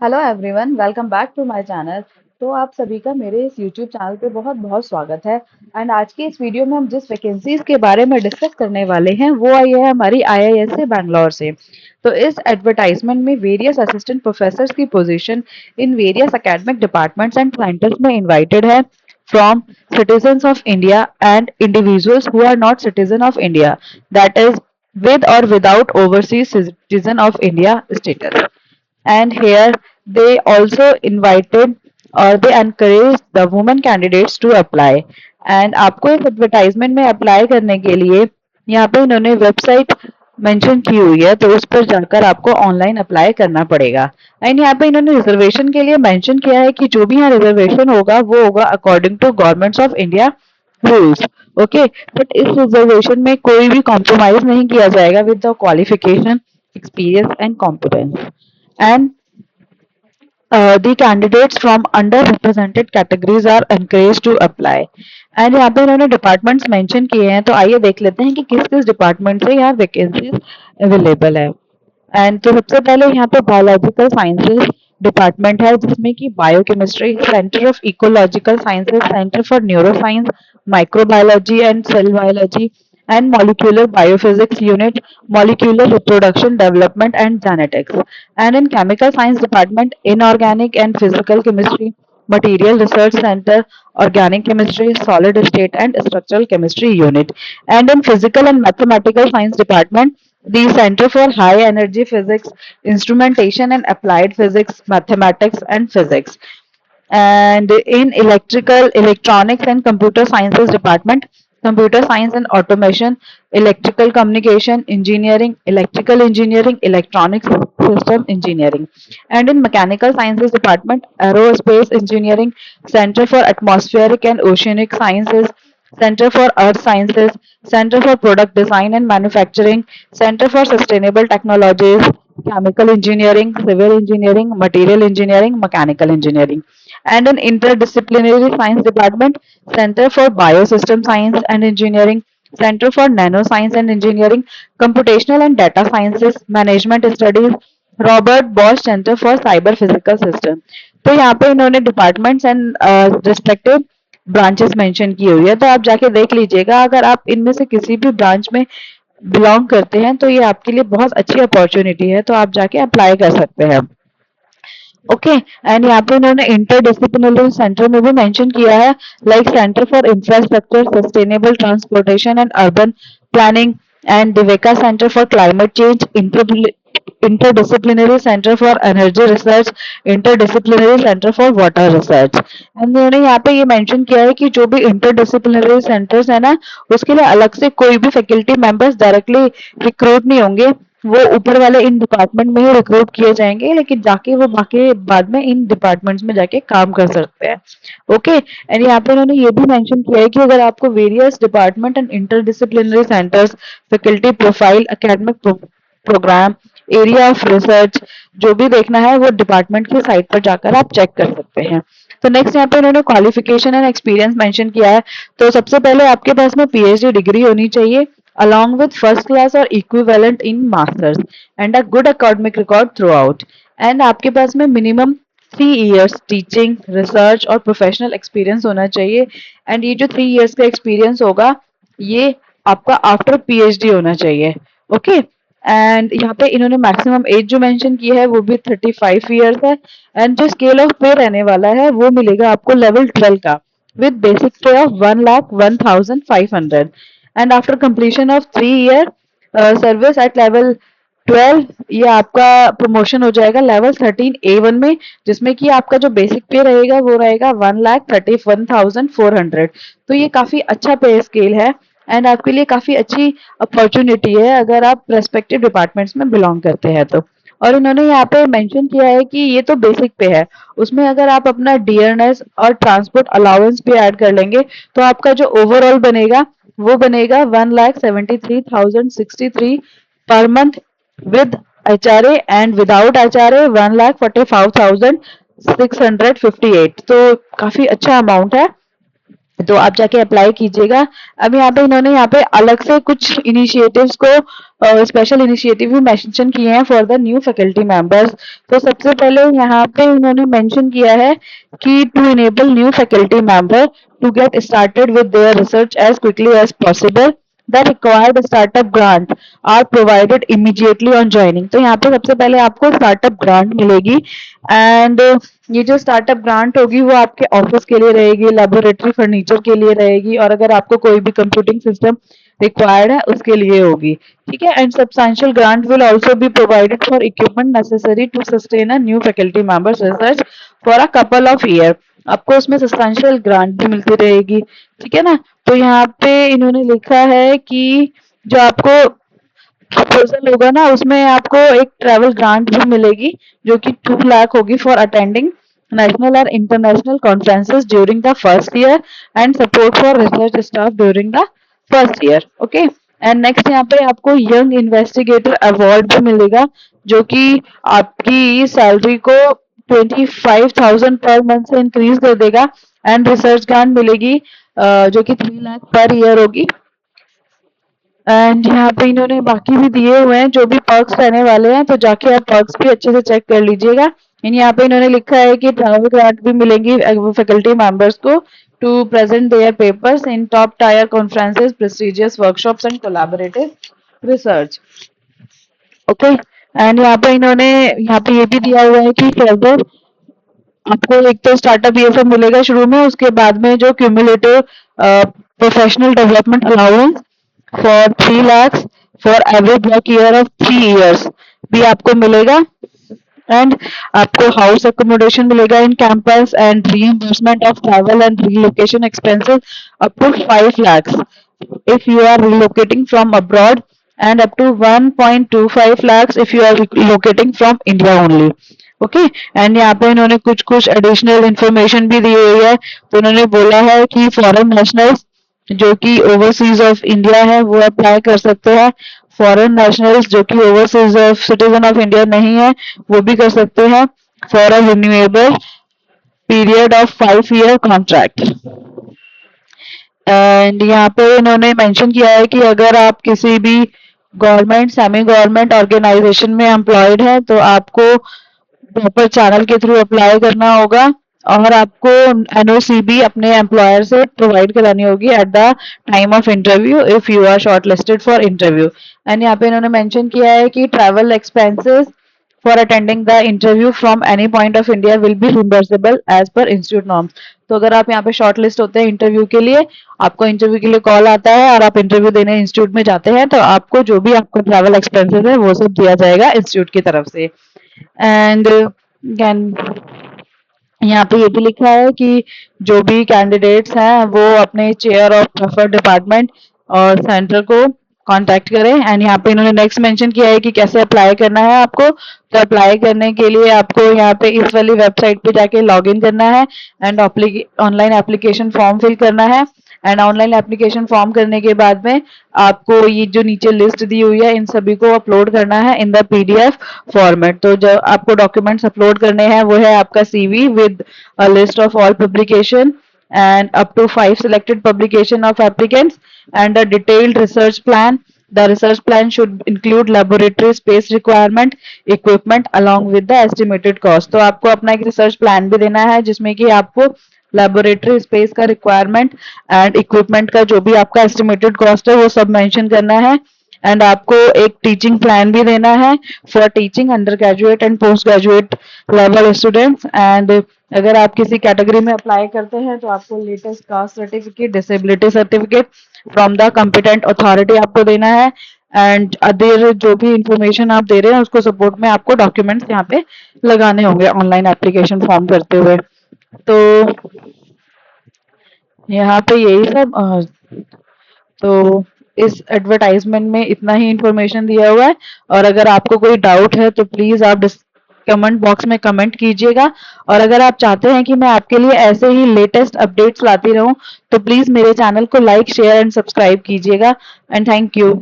Hello everyone, welcome back to my channel. तो आप सभी का मेरे इस यूट्यूब चैनल पे बहुत बहुत स्वागत है। एंड आज की इस वीडियो में हम जिस वैकेंसीज के बारे में डिस्कस करने वाले हैं वो आई है हमारी आईआईएस से बैंगलोर से। तो इस एडवर्टाइजमेंट में वेरियस असिस्टेंट प्रोफेसर्स की position in various academic departments and centres में इनवाइटेड है from citizens of India and individuals who are not citizen of India, that is with or without overseas citizen of India status. And here they also invited or they encouraged the women candidates to apply. And आपको इस advertisement में apply करने के लिए यहाँ पे इन्होंने website mention की हुई है, तो उस पर जाकर आपको ऑनलाइन अप्लाई करना पड़ेगा। एंड यहाँ पे इन्होंने रिजर्वेशन के लिए मेंशन किया है कि जो भी यहाँ रिजर्वेशन होगा वो होगा according to governments of India rules. Okay, but इस रिजर्वेशन में कोई भी कॉम्प्रोमाइज नहीं किया जाएगा with the qualification, experience and competence. And the candidates from underrepresented categories are encouraged to apply. And यहाँ पे इन्होंने डिपार्टमेंट्स मेंशन किए हैं, तो आइए देख लेते हैं कि किस किस डिपार्टमेंट से यहाँ वैकेंसीज अवेलेबल है। एंड तो सबसे पहले यहाँ पे बायोलॉजिकल साइंसेज डिपार्टमेंट है, जिसमें कि biochemistry, centre of ecological sciences, centre for neuroscience, microbiology and cell biology and molecular biophysics unit, molecular reproduction development and genetics. And in chemical science department, inorganic and physical chemistry, material research center, organic chemistry, solid state and structural chemistry unit. And in physical and mathematical science department, the center for high energy physics, instrumentation and applied physics, mathematics and physics. And in electrical, electronics and computer sciences department, computer science and automation, electrical communication engineering, electrical engineering, electronics system engineering. And in mechanical sciences department, aerospace engineering, center for atmospheric and oceanic sciences, center for earth sciences, center for product design and manufacturing, center for sustainable technologies, chemical engineering, civil engineering, material engineering, mechanical engineering. And an interdisciplinary science department, center for biosystem science and engineering, center for nanoscience and engineering, computational and data sciences, management studies, Robert Bosch centre for cyber physical system. तो यहाँ पे इन्होंने departments and respective branches mention की हुई है, तो आप जाके देख लीजिएगा। अगर आप इनमें से किसी भी ब्रांच में बिलोंग करते हैं तो ये आपके लिए बहुत अच्छी अपॉर्चुनिटी है, तो आप जाके अप्लाई कर सकते हैं। ओके, एंड यहाँ पे इन्होंने इंटरडिसिप्लिनरी सेंटर में भी मेंशन किया है, like centre for infrastructure, sustainable transportation and urban planning, and Divecha centre for climate change, interdisciplinary center for energy research, interdisciplinary center for water research। And उन्होंने यहाँ पे ये मेंशन किया है कि जो भी इंटरडिसिप्लिनरी सेंटर्स है ना, उसके लिए अलग से कोई भी फैकल्टी मेंबर्स डायरेक्टली रिक्रूट नहीं होंगे, वो ऊपर वाले इन डिपार्टमेंट में ही रिक्रूट किए जाएंगे, लेकिन जाके वो बाकी बाद में इन डिपार्टमेंट्स में जाके काम कर सकते हैं। ओके, एंड यहाँ पे उन्होंने ये भी मेंशन किया है कि अगर आपको various department and interdisciplinary centres, faculty profile, academic programme, area of research जो भी देखना है वो डिपार्टमेंट की साइट पर जाकर आप चेक कर सकते हैं। तो नेक्स्ट यहाँ पे उन्होंने क्वालिफिकेशन एंड एक्सपीरियंस मेंशन किया है। तो सबसे पहले आपके पास में पीएचडी डिग्री होनी चाहिए along with first class or equivalent in masters and a good academic record throughout। and आपके पास में minimum 3 years टीचिंग, रिसर्च और प्रोफेशनल एक्सपीरियंस होना चाहिए। एंड ये जो 3 years का एक्सपीरियंस होगा ये आपका आफ्टर पीएचडी होना चाहिए। ओके, एंड यहाँ पे इन्होंने मैक्सिमम एज जो मेंशन की है वो भी 35 years है। एंड जो स्केल ऑफ पे रहने वाला है वो मिलेगा आपको लेवल 12 का with basic pay of 1,01,500। and after completion of 3 year service at level 12 ये आपका प्रमोशन हो जाएगा लेवल 13A1 में, जिसमें कि आपका जो बेसिक पे रहेगा वो रहेगा 1,31,400। तो ये काफी अच्छा पे स्केल है एंड आपके लिए काफी अच्छी अपॉर्चुनिटी है अगर आप रेस्पेक्टिव डिपार्टमेंट्स में बिलोंग करते हैं तो। और इन्होंने यहाँ पे मेंशन किया है कि ये तो बेसिक पे है, उसमें अगर आप अपना डीएनएस और ट्रांसपोर्ट अलाउंस भी ऐड कर लेंगे तो आपका जो ओवरऑल बनेगा वो बनेगा 1,73,063 per month with HRA and without HRA 1,45,658। तो काफी अच्छा अमाउंट है। तो आप जाके अप्लाई कीजिएगा। अब यहाँ पे अलग से कुछ इनिशिएटिव्स को स्पेशल इनिशिएटिव भी मेंशन किए हैं for the new faculty members. तो सबसे पहले यहाँ पे इन्होंने मेंशन किया है कि to enable new faculty member to get started with their research as quickly as possible the required startup grant are provided immediately on joining. तो यहाँ पे सबसे पहले आपको स्टार्टअप ग्रांट मिलेगी एंड ये जो स्टार्टअप ग्रांट होगी वो आपके ऑफिस के लिए रहेगी, लेबोरेटरी फर्नीचर के लिए रहेगी और अगर आपको कोई भी कंप्यूटिंग सिस्टम रिक्वायर्ड है उसके लिए होगी। ठीक है, and substantial grant will also be provided for equipment necessary to sustain a new faculty members research for a couple of year. आपको उसमें सब्सटैंशियल ग्रांट भी मिलती रहेगी। ठीक है ना। तो यहाँ पे इन्होंने लिखा है कि जो आपको प्रपोजल होगा ना उसमें आपको एक ट्रैवल ग्रांट भी मिलेगी जो कि 2 लाख होगी फॉर अटेंडिंग नेशनल और international conferences during the first year and support for research staff during the first year. Okay, and next यहाँ पे आपको यंग इन्वेस्टिगेटर अवार्ड भी मिलेगा जो कि आपकी सैलरी को 25,000 पर मंथ से इंक्रीज कर देगा एंड रिसर्च ग्रांट मिलेगी जो कि 3 लाख पर ईयर होगी। एंड यहाँ पे इन्होंने बाकी भी दिए हुए हैं जो भी पर्क्स रहने वाले हैं, तो जाके आप पर्क्स भी अच्छे से चेक कर लीजिएगा। एंड यहाँ पे इन्होंने लिखा है कि ट्रैवल ग्रांट भी मिलेंगी फैकल्टी मेंबर्स को to present their papers in top tier conferences, prestigious workshops and collaborative research. Okay, and यहाँ पे इन्होंने यहाँ पे ये भी दिया हुआ है कि फर्दर आपको एक तो स्टार्टअप ये सब मिलेगा शुरू में, उसके बाद में जो cumulative professional development allowance for 3 lakhs for every block year of 3 years भी आपको मिलेगा एंड आपको हाउस अकोमोडेशन मिलेगा in campus and reimbursement of travel and relocation expenses up to 5 lakhs if you are relocating from abroad and up to 1.25 lakhs if you are relocating from India only। Okay, and यहाँ पे इन्होंने कुछ कुछ additional information भी दी हुई है। तो इन्होंने बोला है कि फॉरेन नेशनल्स जो कि ओवरसीज ऑफ इंडिया है वो अप्लाई कर सकते हैं। फॉरेन नेशनल्स जो कि overseas of citizen of India नहीं है वो भी कर सकते हैं for a renewable period of 5 year contract. And यहाँ पे इन्होंने मेंशन किया है कि अगर आप किसी भी गवर्नमेंट सेमी गवर्नमेंट ऑर्गेनाइजेशन में एम्प्लॉयड है तो आपको प्रॉपर चैनल के थ्रू अप्लाई करना होगा और आपको एनओसी भी अपने एम्प्लॉयर से प्रोवाइड करानी होगी at the time of interview if you are shortlisted for interview. And यहाँ पे इन्होंने मेंशन किया है कि travel expenses for attending the interview from any point of India will be reimbursable as per institute norms. तो अगर आप यहाँ पे शॉर्टलिस्ट होते हैं इंटरव्यू के लिए, आपको इंटरव्यू के लिए कॉल आता है और आप इंटरव्यू देने इंस्टीट्यूट में जाते हैं, तो आपको जो भी आपको ट्रैवल एक्सपेंसेस है वो सब दिया जाएगा इंस्टीट्यूट की तरफ से। एंड यहाँ पे ये भी लिखा है कि जो भी कैंडिडेट्स हैं वो अपने चेयर ऑफ प्रेफर्ड डिपार्टमेंट और सेंटर को कांटेक्ट करें। एंड यहाँ पे इन्होंने नेक्स्ट मेंशन किया है कि कैसे अप्लाई करना है आपको। तो अप्लाई करने के लिए आपको यहाँ पे इस वाली वेबसाइट पे जाके लॉग इन करना है and online application form fill करना है। एंड ऑनलाइन एप्लीकेशन फॉर्म करने के बाद में आपको ये जो नीचे लिस्ट दी हुई है इन सभी को अपलोड करना है इन द पीडीएफ फॉर्मेट। तो जो आपको डॉक्यूमेंट्स अपलोड करने हैं वो है आपका CV with a list of all publication and up to 5 selected publication of applicants and a detailed research plan. The research plan should include laboratory space requirement, equipment along with the estimated cost। तो आपको अपना एक research plan भी देना है जिसमें कि आपको लेबोरेटरी स्पेस का रिक्वायरमेंट एंड इक्विपमेंट का जो भी आपका एस्टिमेटेड कॉस्ट है वो सब मेंशन करना है। एंड आपको एक टीचिंग प्लान भी देना है for teaching under graduate and post graduate level students. And अगर आप किसी कैटेगरी में अप्लाई करते हैं तो आपको latest caste certificate, disability certificate from the competent authority आपको देना है। एंड अदर जो भी इंफॉर्मेशन आप दे रहे हैं उसको सपोर्ट में आपको डॉक्यूमेंट्स यहाँ पे लगाने होंगे ऑनलाइन एप्लीकेशन फॉर्म करते हुए। तो यहाँ पे यही सब तो इस एडवर्टाइजमेंट में इतना ही इंफॉर्मेशन दिया हुआ है और अगर आपको कोई डाउट है तो प्लीज आप कमेंट बॉक्स में कमेंट कीजिएगा। और अगर आप चाहते हैं कि मैं आपके लिए ऐसे ही लेटेस्ट अपडेट्स लाती रहूं तो प्लीज मेरे चैनल को लाइक शेयर एंड सब्सक्राइब कीजिएगा। And thank you.